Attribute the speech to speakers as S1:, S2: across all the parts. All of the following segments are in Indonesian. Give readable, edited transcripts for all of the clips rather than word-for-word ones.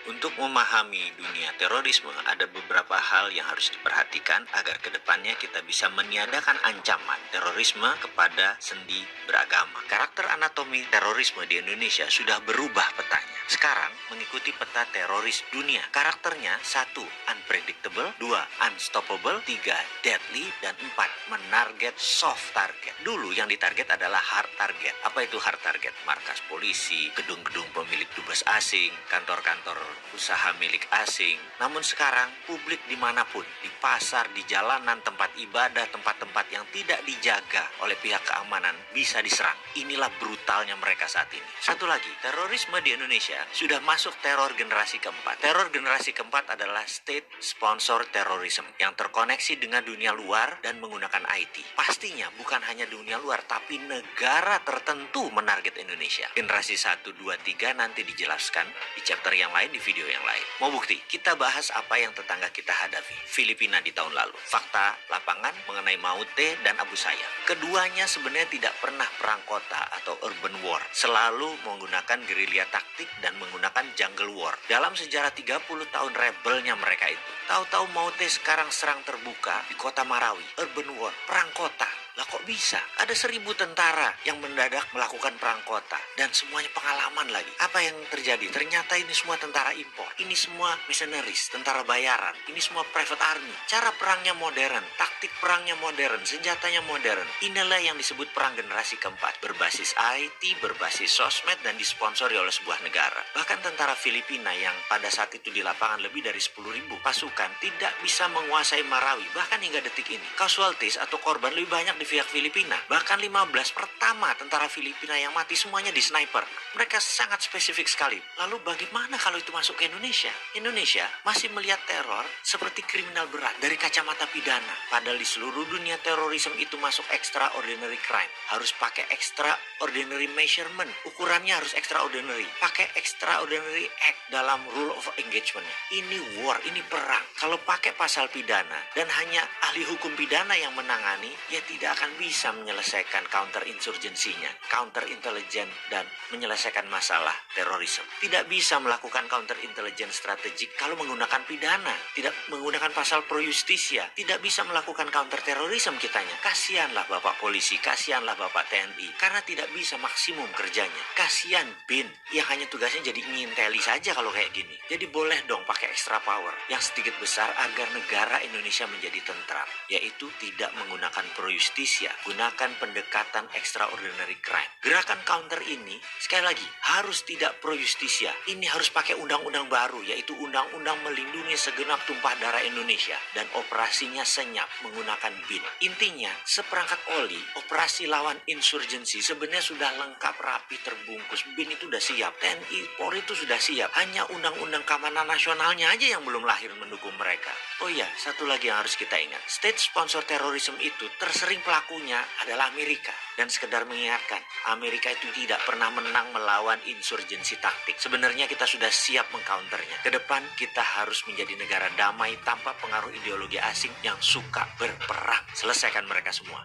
S1: Untuk memahami dunia terorisme, ada beberapa hal yang harus diperhatikan agar kedepannya kita bisa meniadakan ancaman terorisme kepada sendi beragama. Karakter anatomi terorisme di Indonesia sudah berubah petanya. Sekarang mengikuti peta teroris dunia. Karakternya 1. Unpredictable, 2. Unstoppable, 3. Deadly, dan 4. Menarget soft target. Dulu yang ditarget adalah hard target. Apa itu hard target? Markas polisi, gedung-gedung pemilik dubes asing, kantor-kantor usaha milik asing. Namun sekarang publik dimanapun, di pasar, di jalanan, tempat ibadah, tempat-tempat yang tidak dijaga oleh pihak keamanan bisa diserang. Inilah brutalnya mereka saat ini. Satu lagi, terorisme di Indonesia sudah masuk teror generasi keempat. Teror generasi keempat adalah state sponsor terrorism yang terkoneksi dengan dunia luar dan menggunakan IT. Pastinya bukan hanya dunia luar, tapi negara tertentu menarget Indonesia. Generasi 1, 2, 3 nanti dijelaskan di chapter yang lain, di video yang lain. Mau bukti? Kita bahas apa yang tetangga kita hadapi. Filipina di tahun lalu. Fakta lapangan mengenai Maute dan Abu Sayyaf. Keduanya sebenarnya tidak pernah perang kota atau urban war. Selalu menggunakan gerilya taktik dan menggunakan jungle war. Dalam sejarah 30 tahun rebelnya mereka itu. Tahu-tahu Maute sekarang serang terbuka di kota Marawi. Urban war, perang kota. Lah kok bisa? Ada 1.000 tentara yang mendadak melakukan perang kota. Dan semuanya pengalaman lagi. Apa yang terjadi? Ternyata ini semua tentara impor. Ini semua mercenaries, tentara bayaran. Ini semua private army. Cara perangnya modern. Taktik perangnya modern. Senjatanya modern. Inilah yang disebut perang generasi keempat. Berbasis IT, berbasis sosmed, dan disponsori oleh sebuah negara. Bahkan tentara Filipina yang pada saat itu di lapangan lebih dari 10.000 pasukan tidak bisa menguasai Marawi. Bahkan hingga detik ini. Casualties atau korban lebih banyak di pihak Filipina. Bahkan 15 pertama tentara Filipina yang mati semuanya di sniper. Mereka sangat spesifik sekali. Lalu bagaimana kalau itu masuk ke Indonesia? Indonesia masih melihat teror seperti kriminal berat dari kacamata pidana. Padahal di seluruh dunia terorisme itu masuk extraordinary crime. Harus pakai extraordinary measurement. Ukurannya harus extraordinary. Pakai extraordinary act dalam rule of engagement. Ini war, ini perang. Kalau pakai pasal pidana dan hanya ahli hukum pidana yang menangani, ya tidak akan bisa menyelesaikan counter insurgensinya, counter intelligence, dan menyelesaikan masalah terorisme. Tidak bisa melakukan counter intelligence strategik kalau menggunakan pidana, tidak menggunakan pasal pro justisia, tidak bisa melakukan counter terorisme kitanya. Kasihanlah Bapak polisi, kasihanlah Bapak TNI, karena tidak bisa maksimum kerjanya. Kasihan BIN yang hanya tugasnya jadi nginteli saja kalau kayak gini. Jadi boleh dong pakai extra power yang sedikit besar agar negara Indonesia menjadi tentram, yaitu tidak menggunakan pro justisia, gunakan pendekatan extraordinary crime. Gerakan counter ini, sekali lagi, harus tidak pro justisia. Ini harus pakai undang-undang baru, yaitu undang-undang melindungi segenap tumpah darah Indonesia, dan operasinya senyap menggunakan BIN. Intinya, seperangkat oli, operasi lawan insurgensi sebenarnya sudah lengkap, rapi, terbungkus. BIN itu sudah siap, TNI, Polri itu sudah siap. Hanya undang-undang keamanan nasionalnya aja yang belum lahir mendukung mereka. Oh iya, satu lagi yang harus kita ingat. State sponsor terorisme itu tersering pelakunya adalah Amerika. Dan sekedar mengingatkan, Amerika itu tidak pernah menang melawan insurgensi taktik. Sebenarnya kita sudah siap mengcounternya. Kedepan kita harus menjadi negara damai tanpa pengaruh ideologi asing yang suka berperang. Selesaikan mereka semua.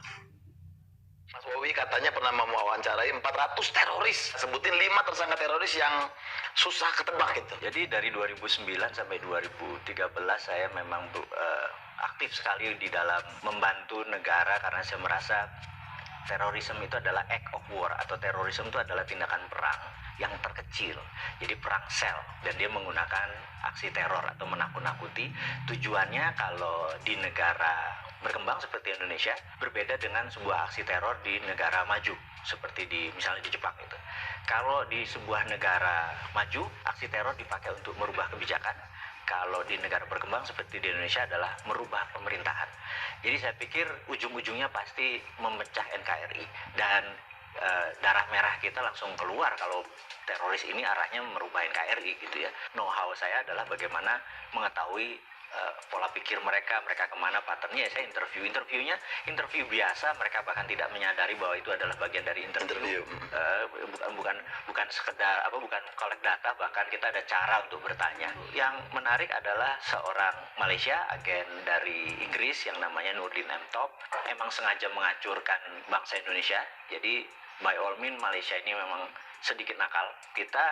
S2: Mas Bowie katanya pernah mewawancarai 400 teroris. Sebutin 5 tersangka teroris yang susah ketebak gitu.
S1: Jadi dari 2009 sampai 2013 saya memang aktif sekali di dalam membantu negara karena saya merasa terorisme itu adalah act of war, atau terorisme itu adalah tindakan perang yang terkecil. Jadi perang sel, dan dia menggunakan aksi teror atau menakut-nakuti. Tujuannya kalau di negara berkembang seperti Indonesia berbeda dengan sebuah aksi teror di negara maju seperti misalnya di Jepang itu. Kalau di sebuah negara maju, aksi teror dipakai untuk merubah kebijakan. Kalau di negara berkembang seperti di Indonesia adalah merubah pemerintahan. Jadi saya pikir ujung-ujungnya pasti memecah NKRI, dan darah merah kita langsung keluar kalau teroris ini arahnya merubah NKRI gitu ya. Know-how saya adalah bagaimana mengetahui pola pikir mereka kemana patternnya. Saya interview biasa, mereka bahkan tidak menyadari bahwa itu adalah bagian dari interview. Bukan sekedar bukan collect data, bahkan kita ada cara untuk bertanya. Yang menarik adalah seorang Malaysia, agen dari Inggris yang namanya Nurdin M. Top, emang sengaja menghancurkan bangsa Indonesia. Jadi by all means Malaysia ini memang sedikit nakal. Kita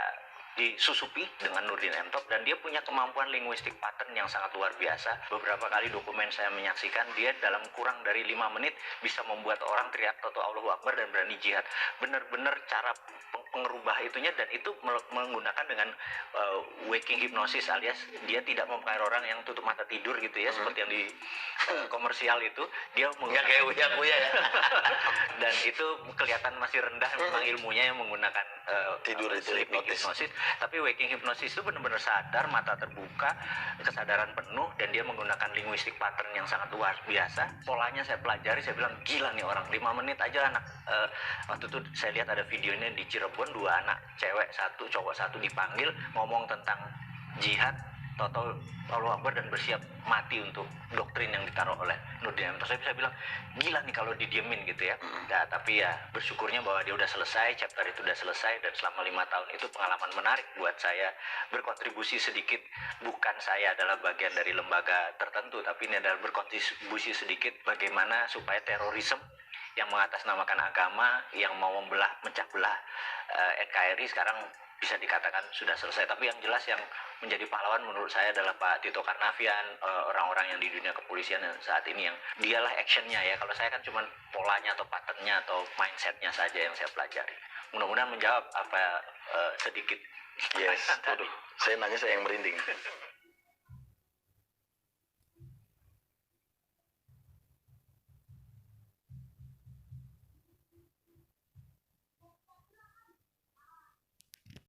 S1: disusupi dengan Nurdin Emtop, dan dia punya kemampuan linguistik pattern yang sangat luar biasa. Beberapa kali dokumen saya menyaksikan dia dalam kurang dari 5 menit bisa membuat orang teriak Toto Allahu Akbar dan berani jihad. Bener-bener cara pengerubah itunya, dan itu menggunakan dengan waking hypnosis, alias dia tidak memakai orang yang tutup mata tidur gitu ya, seperti yang di komersial itu. Dia
S2: Nggak kayak uya-uya ya.
S1: dan itu kelihatan masih rendah memang ilmunya yang menggunakan
S2: Tidur itu
S1: sleeping hypnosis. Tapi waking hypnosis itu benar-benar sadar, mata terbuka, kesadaran penuh, dan dia menggunakan linguistik pattern yang sangat luar biasa. Polanya saya pelajari, saya bilang gila nih orang, 5 menit aja anak. Waktu itu saya lihat ada videonya di Cirebon, 2 anak, cewek 1, cowok 1 dipanggil ngomong tentang jihad, Toto Allahu Akbar, dan bersiap mati untuk doktrin yang ditaruh oleh Nurdin Emtop. Saya bilang gila nih kalau didiemin gitu ya. Nah, tapi ya bersyukurnya bahwa dia udah selesai, chapter itu udah selesai, dan selama 5 tahun itu pengalaman menarik buat saya, berkontribusi sedikit. Bukan saya adalah bagian dari lembaga tertentu, tapi ini adalah berkontribusi sedikit bagaimana supaya terorisme yang mengatasnamakan agama, yang mau mecah belah NKRI sekarang bisa dikatakan sudah selesai. Tapi yang jelas yang menjadi pahlawan menurut saya adalah Pak Tito Karnavian, orang-orang yang di dunia kepolisian saat ini, yang dialah actionnya ya. Kalau saya kan cuma polanya atau patternnya atau mindsetnya saja yang saya pelajari. Mudah-mudahan menjawab apa sedikit.
S2: Yes, aduh, saya nanya saya yang merinding.